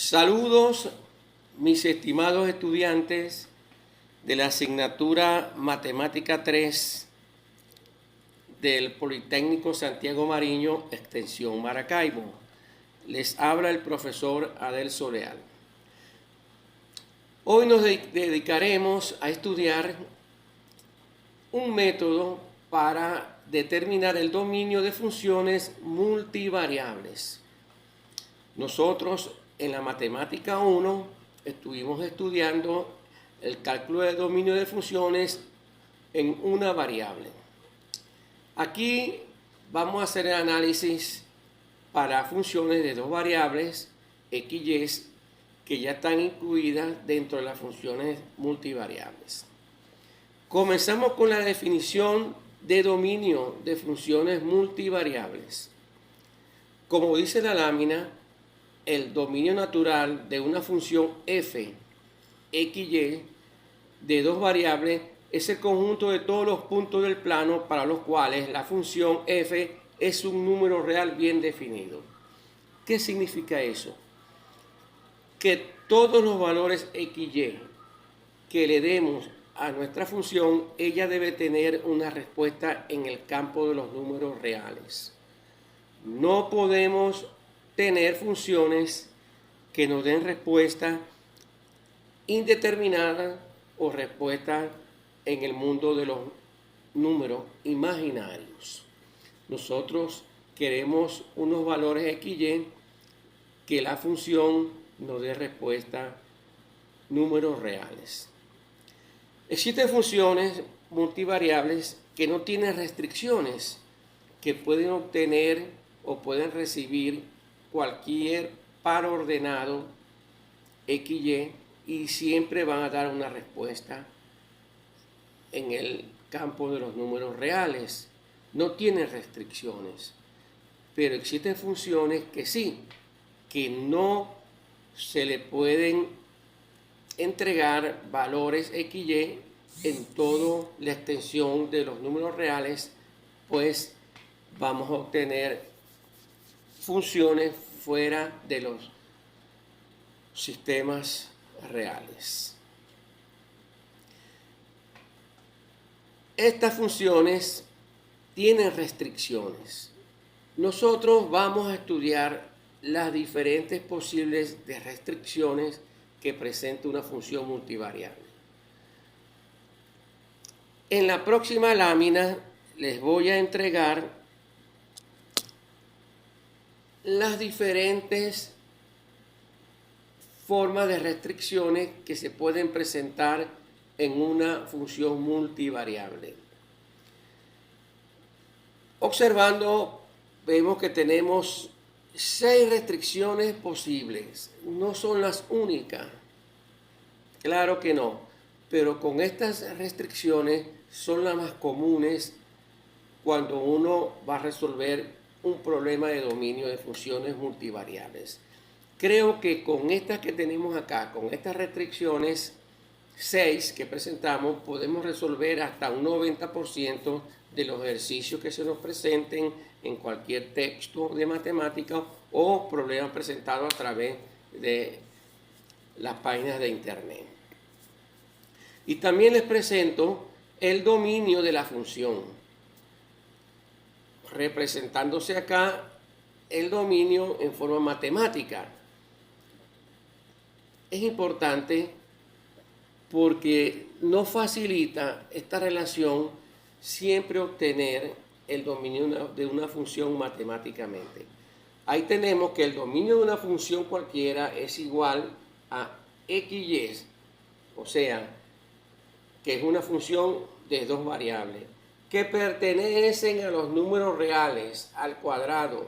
Saludos, mis estimados estudiantes de la asignatura Matemática 3 del Politécnico Santiago Mariño, extensión Maracaibo. Les habla el profesor Adelso Leal. Hoy nos dedicaremos a estudiar un método para determinar el dominio de funciones multivariables. Nosotros en la matemática 1 estuvimos estudiando el cálculo de dominio de funciones en una variable. Aquí vamos a hacer el análisis para funciones de dos variables, x y y, que ya están incluidas dentro de las funciones multivariables. Comenzamos con la definición de dominio de funciones multivariables. Como dice la lámina, el dominio natural de una función f, x, y de dos variables es el conjunto de todos los puntos del plano para los cuales la función f es un número real bien definido. ¿Qué significa eso? Que todos los valores x, y que le demos a nuestra función, ella debe tener una respuesta en el campo de los números reales. No podemos tener funciones que nos den respuesta indeterminada o respuesta en el mundo de los números imaginarios. Nosotros queremos unos valores x, y que la función nos dé respuesta números reales. Existen funciones multivariables que no tienen restricciones, que pueden obtener o pueden recibir cualquier par ordenado x, y siempre van a dar una respuesta en el campo de los números reales. No tienen restricciones, pero existen funciones que sí, que no se le pueden entregar valores x, y en toda la extensión de los números reales, pues vamos a obtener funciones fuera de los sistemas reales. Estas funciones tienen restricciones. Nosotros vamos a estudiar las diferentes posibles de restricciones que presenta una función multivariable. En la próxima lámina les voy a entregar las diferentes formas de restricciones que se pueden presentar en una función multivariable. Observando, vemos que tenemos 6 restricciones posibles. No son las únicas, claro que no, pero con estas restricciones son las más comunes cuando uno va a resolver un problema de dominio de funciones multivariables. Creo que con estas que tenemos acá, con estas restricciones 6 que presentamos, podemos resolver hasta un 90% de los ejercicios que se nos presenten en cualquier texto de matemática o problema presentado a través de las páginas de internet. Y también les presento el dominio de la función, representándose acá el dominio en forma matemática. Es importante porque nos facilita esta relación siempre obtener el dominio de una función matemáticamente. Ahí tenemos que el dominio de una función cualquiera es igual a x, y, o sea, que es una función de dos variables, que pertenecen a los números reales al cuadrado.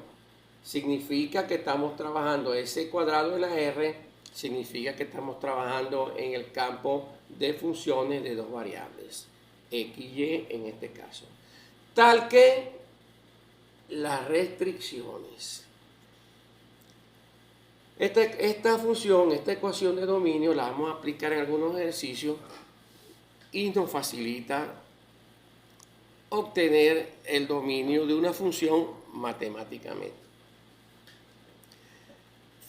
Significa que estamos trabajando ese cuadrado de la R, significa que estamos trabajando en el campo de funciones de dos variables, x, y en este caso. Tal que las restricciones. Esta función, esta ecuación de dominio la vamos a aplicar en algunos ejercicios y nos facilita obtener el dominio de una función matemáticamente.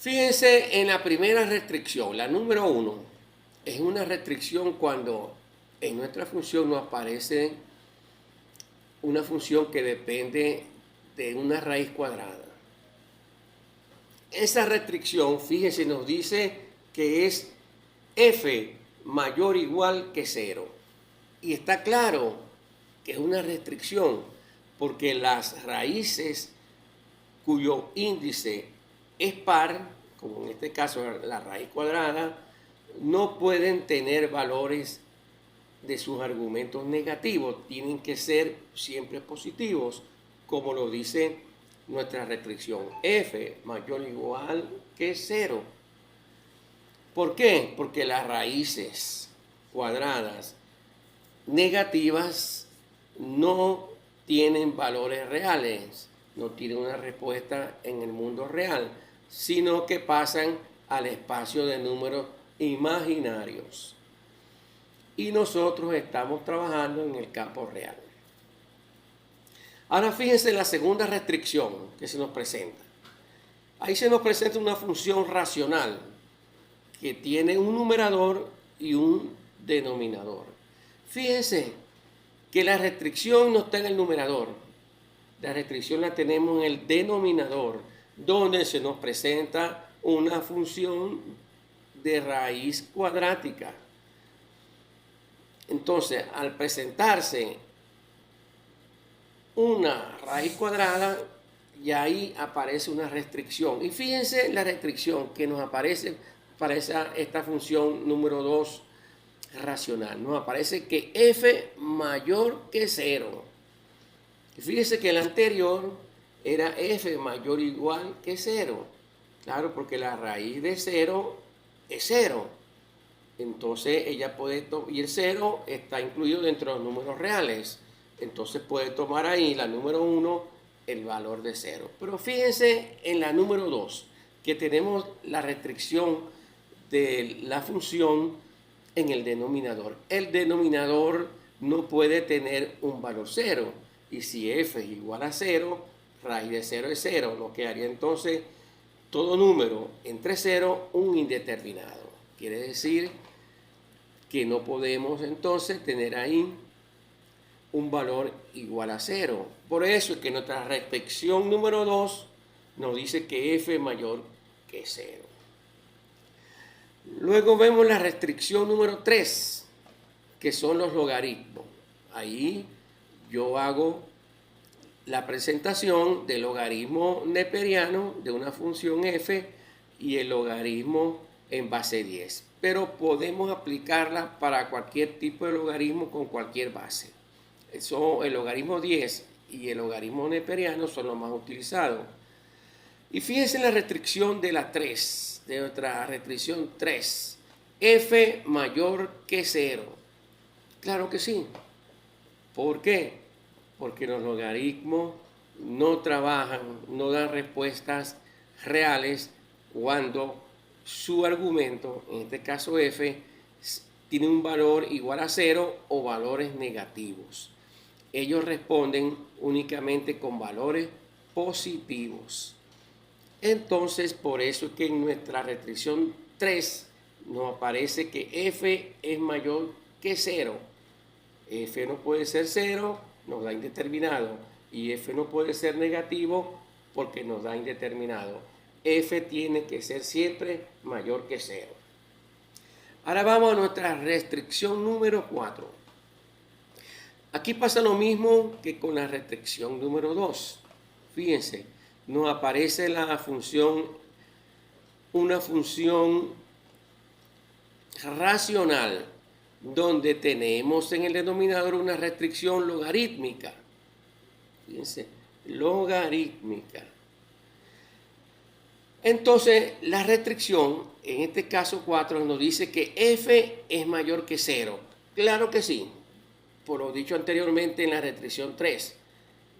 Fíjense en la primera restricción, la número 1. Es una restricción cuando en nuestra función nos aparece una función que depende de una raíz cuadrada. Esa restricción, fíjense, nos dice que es f mayor o igual que 0. Y está claro que es una restricción, porque las raíces cuyo índice es par, como en este caso la raíz cuadrada, no pueden tener valores de sus argumentos negativos, tienen que ser siempre positivos, como lo dice nuestra restricción, f mayor o igual que 0. ¿Por qué? Porque las raíces cuadradas negativas no tienen valores reales, no tienen una respuesta en el mundo real, sino que pasan al espacio de números imaginarios. Y nosotros estamos trabajando en el campo real. Ahora fíjense la segunda restricción que se nos presenta. Ahí se nos presenta una función racional que tiene un numerador y un denominador. Fíjense que la restricción no está en el numerador. La restricción la tenemos en el denominador, donde se nos presenta una función de raíz cuadrática. Entonces, al presentarse una raíz cuadrada, y ahí aparece una restricción. Y fíjense la restricción que nos aparece para esta función número 2 racional. Nos aparece que f mayor que 0. Y fíjense que el anterior era f mayor o igual que 0. Claro, porque la raíz de 0 es 0. Entonces ella puede, y el 0 está incluido dentro de los números reales. Entonces puede tomar ahí la número 1 el valor de 0. Pero fíjense en la número 2, que tenemos la restricción de la función en el denominador. El denominador no puede tener un valor 0. Y si f es igual a 0, raíz de 0 es 0. Lo que haría entonces todo número entre 0 un indeterminado. Quiere decir que no podemos entonces tener ahí un valor igual a 0. Por eso es que nuestra restricción número 2 nos dice que f es mayor que 0. Luego vemos la restricción número 3, que son los logaritmos. Ahí yo hago la presentación del logaritmo neperiano de una función f y el logaritmo en base 10. Pero podemos aplicarla para cualquier tipo de logaritmo con cualquier base. Eso, el logaritmo 10 y el logaritmo neperiano son los más utilizados. Y fíjense en la restricción de la 3, de nuestra restricción 3. F mayor que 0. Claro que sí. ¿Por qué? Porque los logaritmos no trabajan, no dan respuestas reales cuando su argumento, en este caso f, tiene un valor igual a 0 o valores negativos. Ellos responden únicamente con valores positivos. Entonces, por eso es que en nuestra restricción 3 nos aparece que f es mayor que 0. F no puede ser 0, nos da indeterminado. Y f no puede ser negativo porque nos da indeterminado. F tiene que ser siempre mayor que 0. Ahora vamos a nuestra restricción número 4. Aquí pasa lo mismo que con la restricción número 2. Fíjense, nos aparece la función, una función racional, donde tenemos en el denominador una restricción logarítmica. Fíjense, logarítmica. Entonces, la restricción, en este caso 4, nos dice que f es mayor que 0. Claro que sí. Por lo dicho anteriormente en la restricción 3,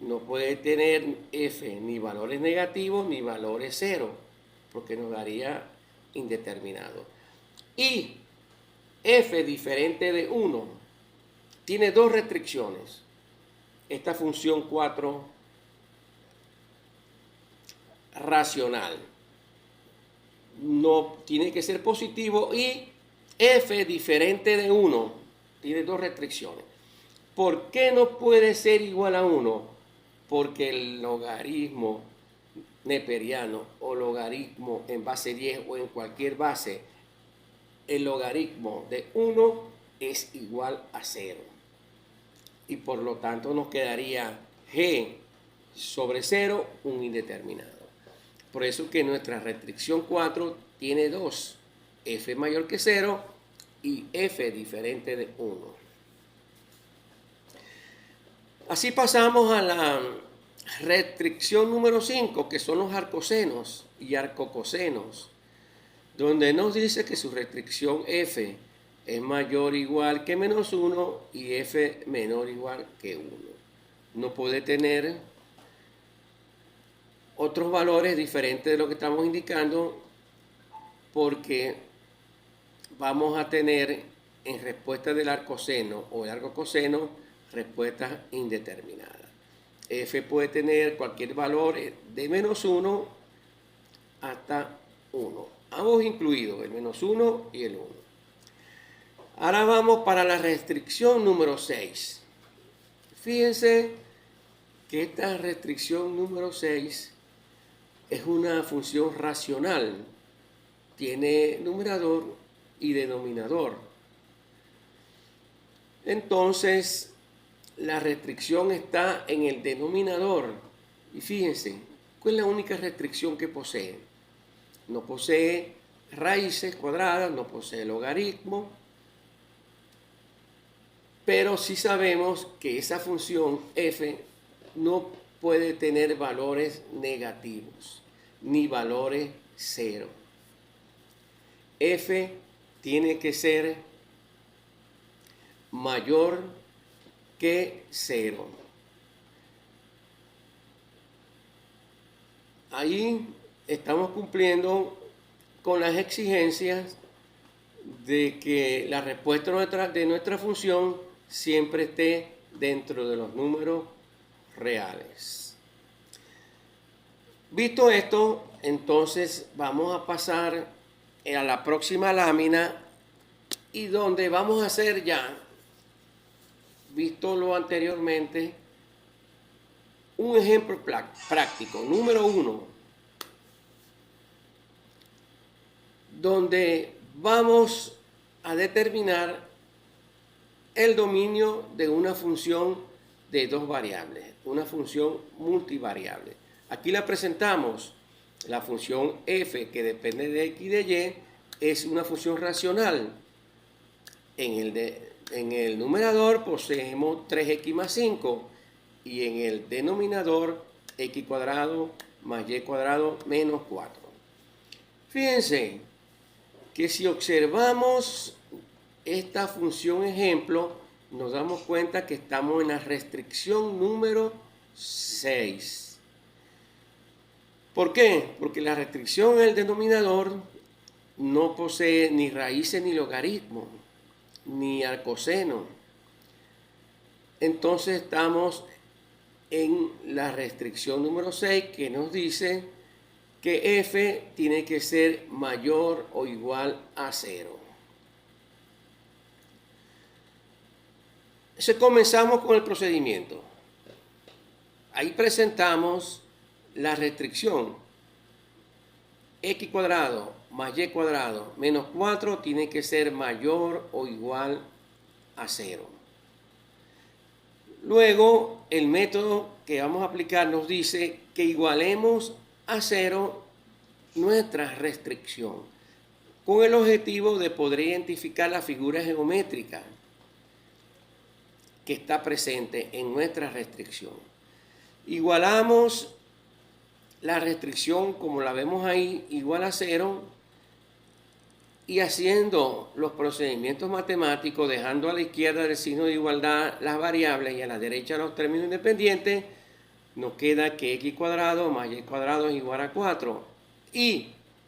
no puede tener f ni valores negativos ni valores 0, porque nos daría indeterminado. Y f diferente de 1 tiene dos restricciones. Esta función 4 racional. no tiene que ser positivo, y f diferente de 1 tiene dos restricciones. ¿Por qué no puede ser igual a 1? Porque el logaritmo neperiano o logaritmo en base 10 o en cualquier base, el logaritmo de 1 es igual a 0. Y por lo tanto nos quedaría g sobre 0, un indeterminado. Por eso que nuestra restricción 4 tiene 2, f mayor que 0 y f diferente de 1. Así pasamos a la restricción número 5, que son los arcosenos y arcocosenos, donde nos dice que su restricción f es mayor o igual que menos 1 y f menor o igual que 1. No puede tener otros valores diferentes de lo que estamos indicando, porque vamos a tener en respuesta del arcoseno o el arcocoseno respuestas indeterminadas. F puede tener cualquier valor de menos 1 hasta 1, ambos incluidos, el menos 1 y el 1. Ahora vamos para la restricción número 6. Fíjense que esta restricción número 6 es una función racional. Tiene numerador y denominador. Entonces, la restricción está en el denominador. Y fíjense, ¿cuál es la única restricción que posee? No posee raíces cuadradas, no posee logaritmo, pero sí sabemos que esa función f no puede tener valores negativos, ni valores cero. F tiene que ser mayor que 0. Ahí estamos cumpliendo con las exigencias de que la respuesta de nuestra función siempre esté dentro de los números reales. Visto esto, entonces vamos a pasar a la próxima lámina, y donde vamos a hacer ya, visto lo anteriormente, un ejemplo práctico, número 1, donde vamos a determinar el dominio de una función de dos variables, una función multivariable. Aquí la presentamos, la función f, que depende de x y de y, es una función racional. En el numerador poseemos 3x más 5 y en el denominador x cuadrado más y cuadrado menos 4. Fíjense que si observamos esta función ejemplo, nos damos cuenta que estamos en la restricción número 6. ¿Por qué? Porque la restricción en el denominador no posee ni raíces ni logaritmos, ni arcoseno. Entonces estamos en la restricción número 6, que nos dice que f tiene que ser mayor o igual a 0. Entonces comenzamos con el procedimiento. Ahí presentamos la restricción. X cuadrado más y cuadrado menos 4 tiene que ser mayor o igual a 0. Luego, el método que vamos a aplicar nos dice que igualemos a 0 nuestra restricción, con el objetivo de poder identificar la figura geométrica que está presente en nuestra restricción. Igualamos la restricción, como la vemos ahí, igual a 0, y haciendo los procedimientos matemáticos, dejando a la izquierda del signo de igualdad las variables y a la derecha los términos independientes, nos queda que x cuadrado más y cuadrado es igual a 4. Y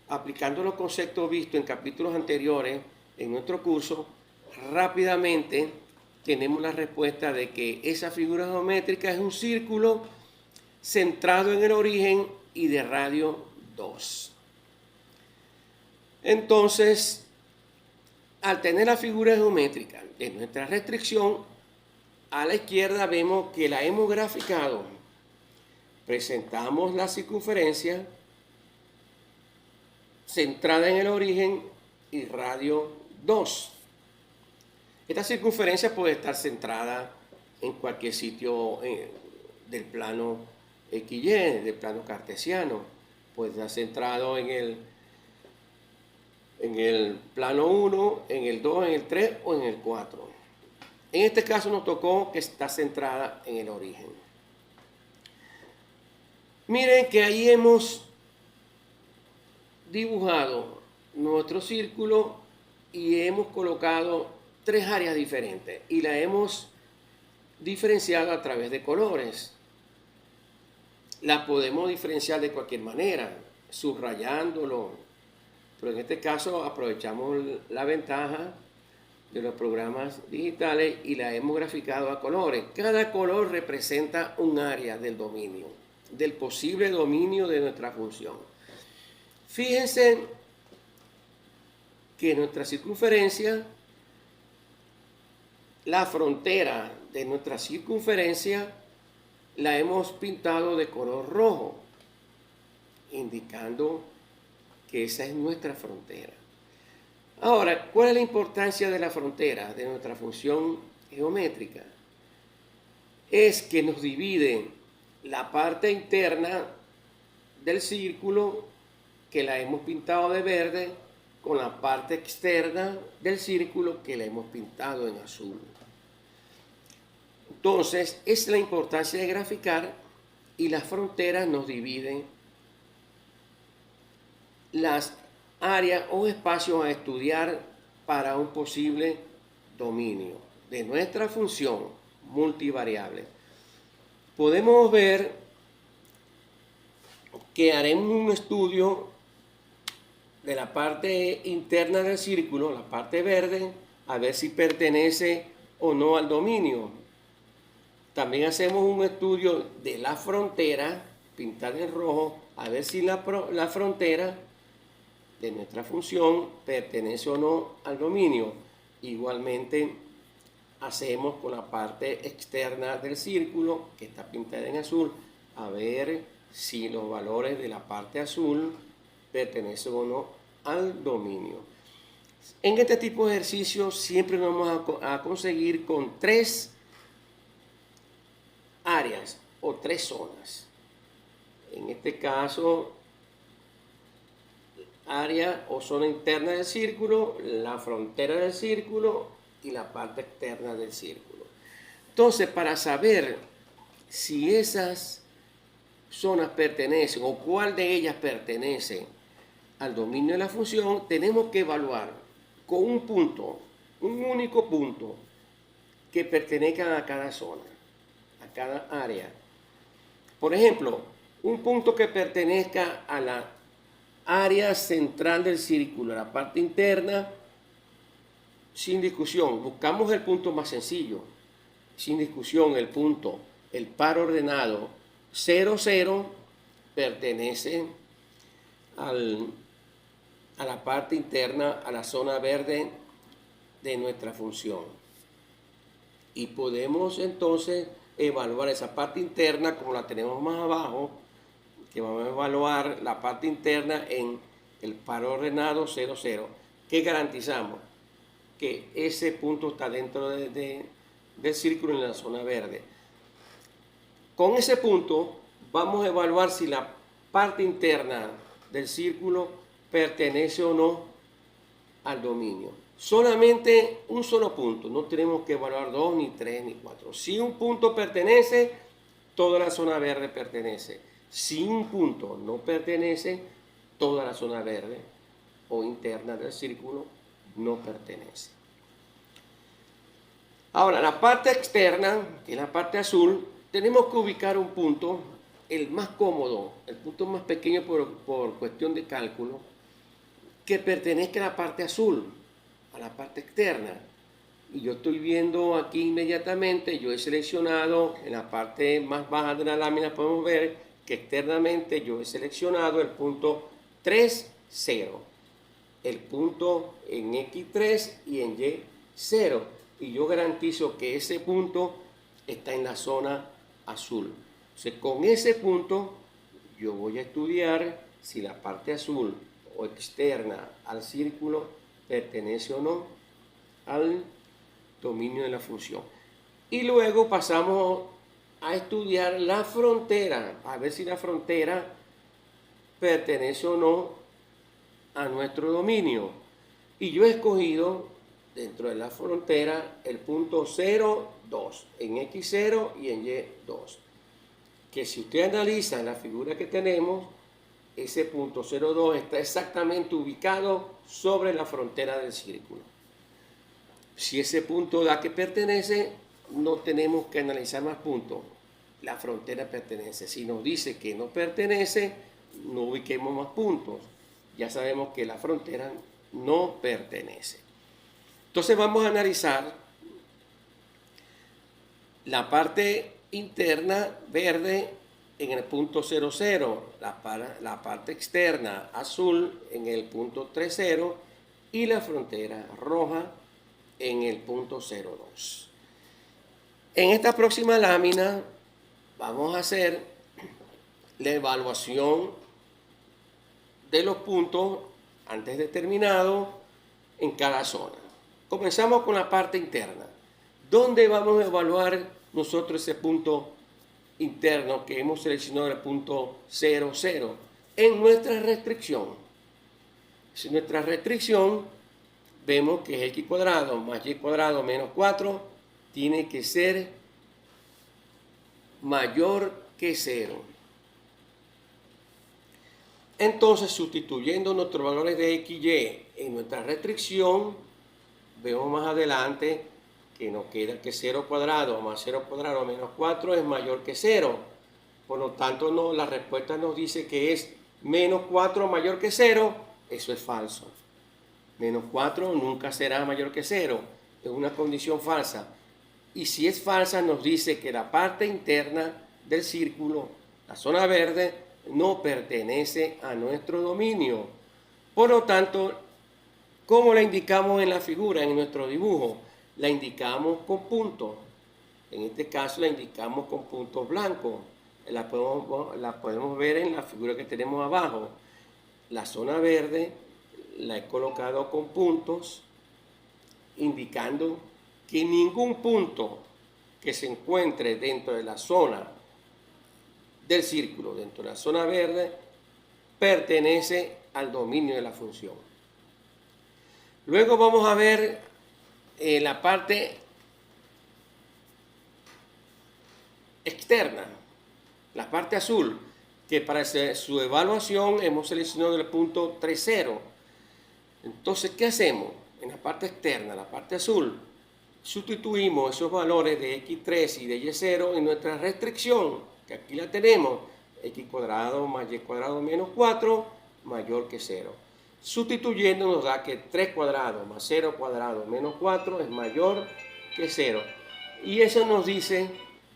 aplicando los conceptos vistos en capítulos anteriores en nuestro curso, rápidamente tenemos la respuesta de que esa figura geométrica es un círculo centrado en el origen y de radio 2. Entonces, al tener la figura geométrica de nuestra restricción, a la izquierda vemos que la hemos graficado. Presentamos la circunferencia centrada en el origen y radio 2. Esta circunferencia puede estar centrada en cualquier sitio del plano XY, del plano cartesiano. Puede estar centrado en el plano 1, en el 2, en el 3 o en el 4. En este caso nos tocó que está centrada en el origen. Miren que ahí hemos dibujado nuestro círculo y hemos colocado 3 áreas diferentes y la hemos diferenciado a través de colores. La podemos diferenciar de cualquier manera, subrayándolo, pero en este caso aprovechamos la ventaja de los programas digitales y la hemos graficado a colores. Cada color representa un área del dominio, del posible dominio de nuestra función. Fíjense que nuestra circunferencia, la frontera de nuestra circunferencia, la hemos pintado de color rojo, indicando que esa es nuestra frontera. Ahora, ¿cuál es la importancia de la frontera de nuestra función geométrica? Es que nos divide la parte interna del círculo, que la hemos pintado de verde, con la parte externa del círculo, que la hemos pintado en azul. Entonces, es la importancia de graficar, y las fronteras nos dividen las áreas o espacios a estudiar para un posible dominio de nuestra función multivariable. Podemos ver que haremos un estudio de la parte interna del círculo, la parte verde, a ver si pertenece o no al dominio. También hacemos un estudio de la frontera, pintada en rojo, a ver si la frontera de nuestra función pertenece o no al dominio. Igualmente hacemos con la parte externa del círculo, que está pintada en azul, a ver si los valores de la parte azul pertenecen o no al dominio. En este tipo de ejercicios siempre nos vamos a conseguir con 3 áreas o 3 zonas. En este caso, área o zona interna del círculo, la frontera del círculo y la parte externa del círculo. Entonces, para saber si esas zonas pertenecen o cuál de ellas pertenece al dominio de la función, tenemos que evaluar con un punto, un único punto, que pertenezca a cada zona, a cada área. Por ejemplo, un punto que pertenezca a la área central del círculo, a la parte interna, sin discusión. Buscamos el punto más sencillo, sin discusión, el par ordenado 0, 0, pertenece a la parte interna, a la zona verde de nuestra función. Y podemos entonces evaluar esa parte interna, como la tenemos más abajo, que vamos a evaluar la parte interna en el par ordenado 0, 0. ¿Qué garantizamos? Que ese punto está dentro del círculo en la zona verde. Con ese punto vamos a evaluar si la parte interna del círculo pertenece o no al dominio. Solamente un solo punto, no tenemos que evaluar 2, ni 3, ni 4. Si un punto pertenece, toda la zona verde pertenece. Si un punto no pertenece, toda la zona verde o interna del círculo no pertenece. Ahora, la parte externa, que es la parte azul, tenemos que ubicar un punto, el más cómodo, el punto más pequeño por cuestión de cálculo, que pertenezca a la parte azul, a la parte externa. Y yo estoy viendo aquí inmediatamente, yo he seleccionado en la parte más baja de la lámina, podemos ver que externamente yo he seleccionado el punto 3, 0. el punto en X3 y en Y0. Y yo garantizo que ese punto está en la zona azul. Entonces, con ese punto yo voy a estudiar si la parte azul o externa al círculo pertenece o no al dominio de la función. Y luego pasamos a estudiar la frontera, a ver si la frontera pertenece o no a nuestro dominio. Y yo he escogido dentro de la frontera el punto 0, 2, en X0 y en Y2. Que si usted analiza la figura que tenemos, ese punto 0,2 está exactamente ubicado sobre la frontera del círculo. Si ese punto da que pertenece, no tenemos que analizar más puntos. La frontera pertenece. Si nos dice que no pertenece, no ubiquemos más puntos. Ya sabemos que la frontera no pertenece. Entonces vamos a analizar la parte interna verde en el punto 0,0, la parte externa azul en el punto 3,0 y la frontera roja en el punto 0,2. En esta próxima lámina vamos a hacer la evaluación de los puntos antes determinados en cada zona. Comenzamos con la parte interna. ¿Dónde vamos a evaluar nosotros ese punto interno que hemos seleccionado, el punto 0,0? En nuestra restricción. Si nuestra restricción vemos que es x cuadrado más y cuadrado menos 4 tiene que ser mayor que 0. Entonces, sustituyendo nuestros valores de x y en nuestra restricción, vemos más adelante que nos queda que 0 cuadrado más 0 cuadrado menos 4 es mayor que 0. Por lo tanto, la respuesta nos dice que es menos 4 mayor que 0. Eso es falso. Menos 4 nunca será mayor que 0. Es una condición falsa. Y si es falsa, nos dice que la parte interna del círculo, la zona verde, no pertenece a nuestro dominio. Por lo tanto, ¿cómo la indicamos en la figura, en nuestro dibujo? La indicamos con puntos. En este caso la indicamos con puntos blancos. La podemos ver en la figura que tenemos abajo. La zona verde la he colocado con puntos, indicando que ningún punto que se encuentre dentro de la zona del círculo, dentro de la zona verde, pertenece al dominio de la función. Luego vamos a ver la parte externa, la parte azul, que para su evaluación hemos seleccionado el punto 3,0. Entonces, ¿qué hacemos? En la parte externa, la parte azul, sustituimos esos valores de x3 y de y0 en nuestra restricción, que aquí la tenemos, x cuadrado más y cuadrado menos 4 mayor que 0. Sustituyendo nos da que 3 cuadrados más 0 cuadrado menos 4 es mayor que 0. Y eso nos dice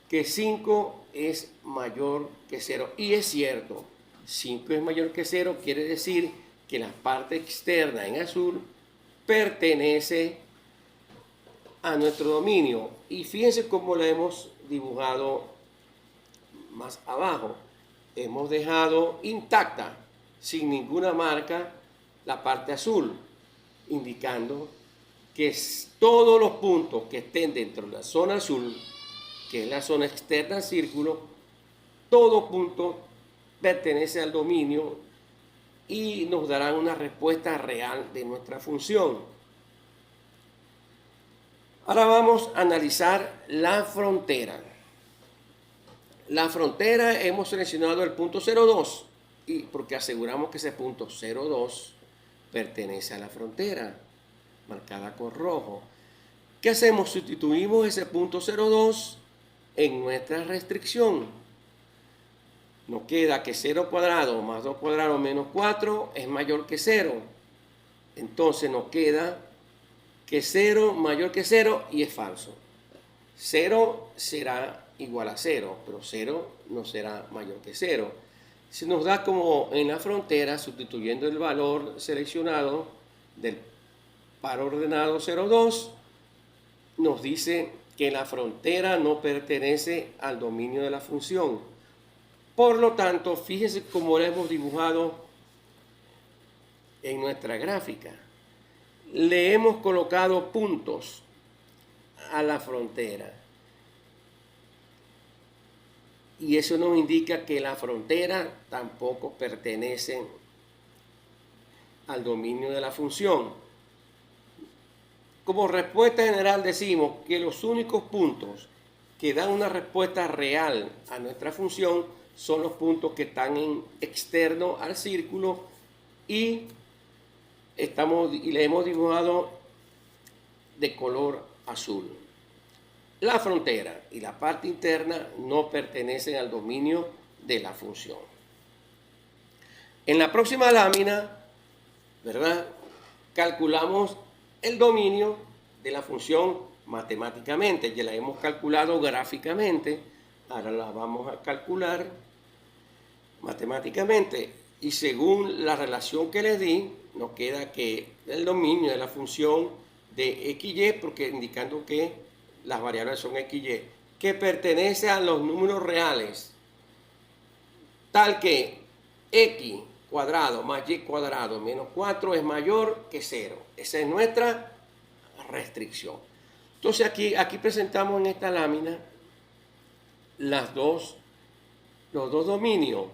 que 5 es mayor que 0. Y es cierto, 5 es mayor que 0 quiere decir que la parte externa en azul pertenece a nuestro dominio. Y fíjense cómo la hemos dibujado más abajo. Hemos dejado intacta, sin ninguna marca, la parte azul, indicando que todos los puntos que estén dentro de la zona azul, que es la zona externa al círculo, todo punto pertenece al dominio y nos darán una respuesta real de nuestra función. Ahora vamos a analizar la frontera. La frontera hemos seleccionado el punto 0,2 y porque aseguramos que ese punto 0,2 pertenece a la frontera, marcada con rojo. ¿Qué hacemos? Sustituimos ese punto 0,2 en nuestra restricción. Nos queda que 0 cuadrado más 2 cuadrado menos 4 es mayor que 0. Entonces nos queda que 0 mayor que 0 y es falso. 0 será igual a 0, pero 0 no será mayor que 0. Se nos da como en la frontera, sustituyendo el valor seleccionado, del par ordenado 0,2 nos dice que la frontera no pertenece al dominio de la función. Por lo tanto, fíjense cómo lo hemos dibujado en nuestra gráfica. Le hemos colocado puntos a la frontera. Y eso nos indica que la frontera tampoco pertenece al dominio de la función. Como respuesta general decimos que los únicos puntos que dan una respuesta real a nuestra función son los puntos que están externo al círculo y le hemos dibujado de color azul. La frontera y la parte interna no pertenecen al dominio de la función. En la próxima lámina, ¿verdad?, calculamos el dominio de la función matemáticamente. Ya la hemos calculado gráficamente, ahora la vamos a calcular matemáticamente. Y según la relación que les di, nos queda que el dominio de la función de XY, porque indicando que las variables son XY, que pertenece a los números reales, tal que X cuadrado más Y cuadrado menos 4 es mayor que 0. Esa es nuestra restricción. Entonces aquí presentamos en esta lámina los dos dominios,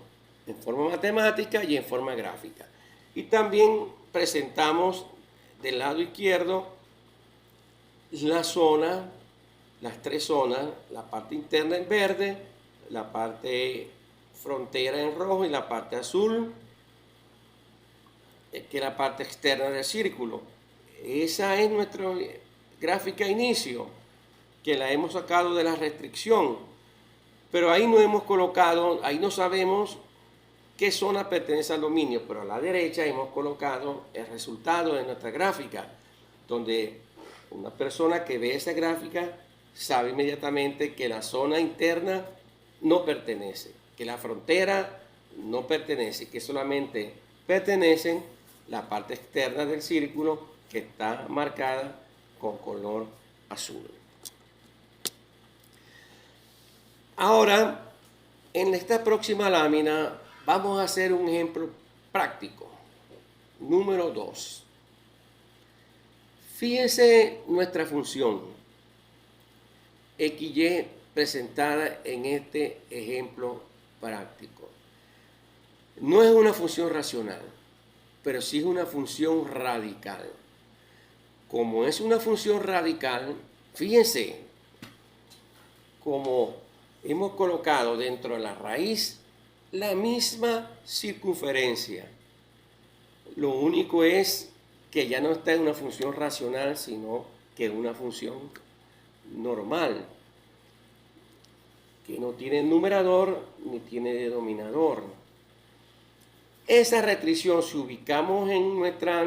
en forma matemática y en forma gráfica. Y también presentamos del lado izquierdo la zona, las tres zonas, la parte interna en verde, la parte frontera en rojo y la parte azul, que es la parte externa del círculo. Esa es nuestra gráfica inicio, que la hemos sacado de la restricción, pero ahí no hemos colocado, ahí no sabemos qué zona pertenece al dominio, pero a la derecha hemos colocado el resultado de nuestra gráfica, donde una persona que ve esa gráfica sabe inmediatamente que la zona interna no pertenece, que la frontera no pertenece, que solamente pertenecen la parte externa del círculo que está marcada con color azul. Ahora, en esta próxima lámina vamos a hacer un ejemplo práctico. Número 2. Fíjense nuestra función XY presentada en este ejemplo práctico. No es una función racional, pero sí es una función radical. Como es una función radical, fíjense cómo hemos colocado dentro de la raíz la misma circunferencia. Lo único es que ya no está en una función racional, sino que es una función normal, que no tiene numerador ni tiene denominador. Esa restricción, si ubicamos en nuestra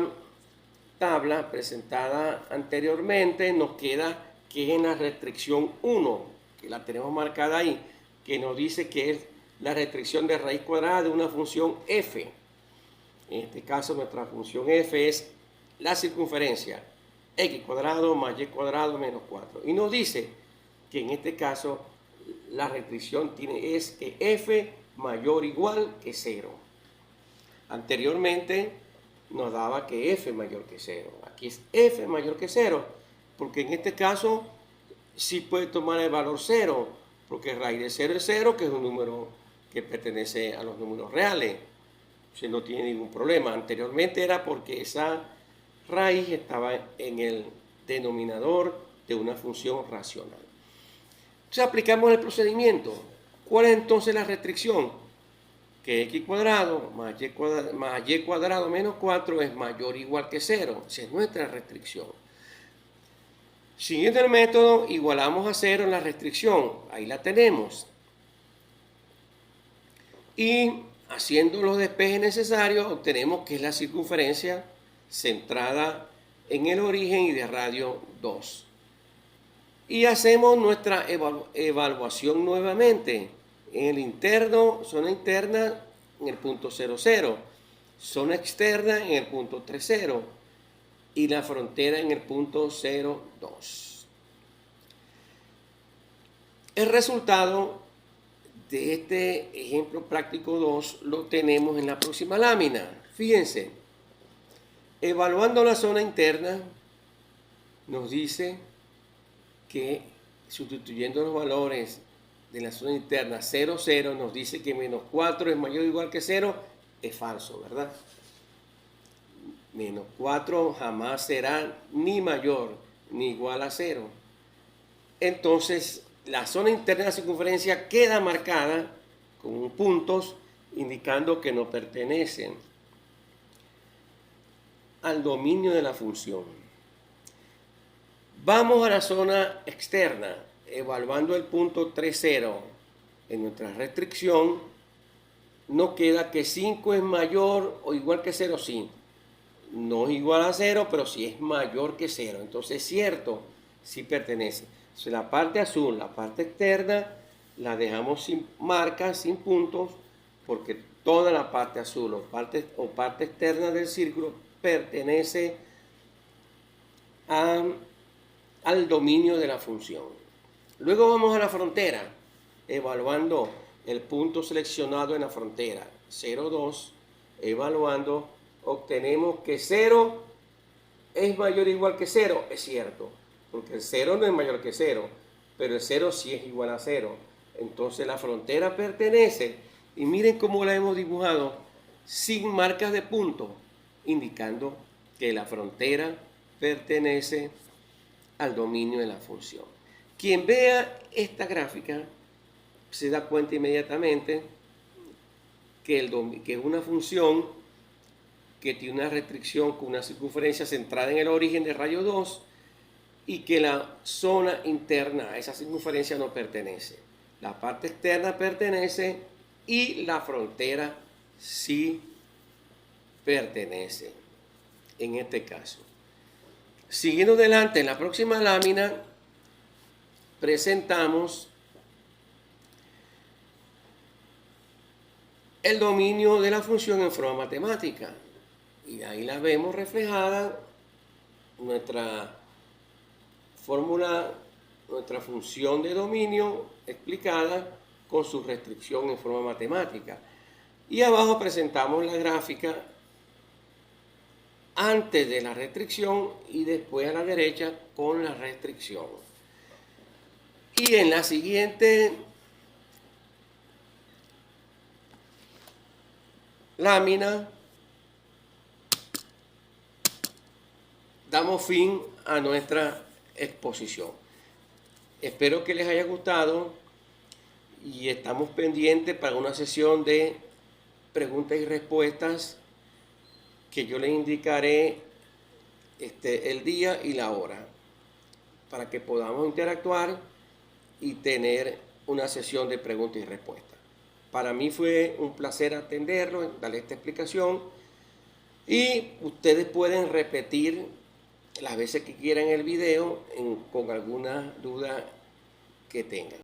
tabla presentada anteriormente, nos queda que es en la restricción 1, que la tenemos marcada ahí, que nos dice que es la restricción de raíz cuadrada de una función f. En este caso nuestra función f es la circunferencia x cuadrado más y cuadrado menos 4. Y nos dice que en este caso la restricción es que f mayor o igual que 0. Anteriormente nos daba que f mayor que 0. Aquí es f mayor que 0, porque en este caso sí puede tomar el valor 0, porque raíz de 0 es 0, que es un número que pertenece a los números reales. Se no tiene ningún problema. Anteriormente era porque esa raíz estaba en el denominador de una función racional. Entonces aplicamos el procedimiento. ¿Cuál es entonces la restricción? Que x cuadrado más y cuadrado menos 4 es mayor o igual que 0. Esa es nuestra restricción. Siguiendo el método, igualamos a 0 en la restricción. Ahí la tenemos. Y haciendo los despejes necesarios, obtenemos que es la circunferencia centrada en el origen y de radio 2. Y hacemos nuestra evaluación nuevamente. En el interno, zona interna en el punto 0,0, zona externa en el punto 3,0. y la frontera en el punto 0,2. El resultado de este ejemplo práctico 2 lo tenemos en la próxima lámina. Fíjense, evaluando la zona interna, nos dice que sustituyendo los valores de la zona interna 0, 0, nos dice que menos 4 es mayor o igual que 0, es falso, ¿verdad? Menos 4 jamás será ni mayor ni igual a 0. Entonces, la zona interna de la circunferencia queda marcada con puntos indicando que no pertenecen al dominio de la función. Vamos a la zona externa, evaluando el punto 3,0. En nuestra restricción nos queda que 5 es mayor o igual que 0, sí. No es igual a 0, pero sí es mayor que 0. Entonces es cierto, sí pertenece. Entonces, la parte azul, la parte externa, la dejamos sin marcas, sin puntos, porque toda la parte azul o parte externa del círculo pertenece al dominio de la función. Luego vamos a la frontera, evaluando el punto seleccionado en la frontera, 0,2, evaluando, obtenemos que 0 es mayor o igual que 0, es cierto, porque el 0 no es mayor que 0, pero el 0 sí es igual a 0. Entonces la frontera pertenece, y miren cómo la hemos dibujado, sin marcas de punto, indicando que la frontera pertenece al dominio de la función. Quien vea esta gráfica se da cuenta inmediatamente que es una función que tiene una restricción con una circunferencia centrada en el origen de rayo 2 y que la zona interna a esa circunferencia no pertenece. La parte externa pertenece y la frontera sí pertenece en este caso. Siguiendo adelante, en la próxima lámina presentamos el dominio de la función en forma matemática. Y ahí la vemos reflejada nuestra fórmula, nuestra función de dominio explicada con su restricción en forma matemática. Y abajo presentamos la gráfica antes de la restricción y después a la derecha con la restricción. Y en la siguiente lámina damos fin a nuestra exposición. Espero que les haya gustado y estamos pendientes para una sesión de preguntas y respuestas que yo les indicaré el día y la hora para que podamos interactuar y tener una sesión de preguntas y respuestas. Para mí fue un placer atenderlo, darle esta explicación y ustedes pueden repetir las veces que quieran el video con alguna duda que tengan.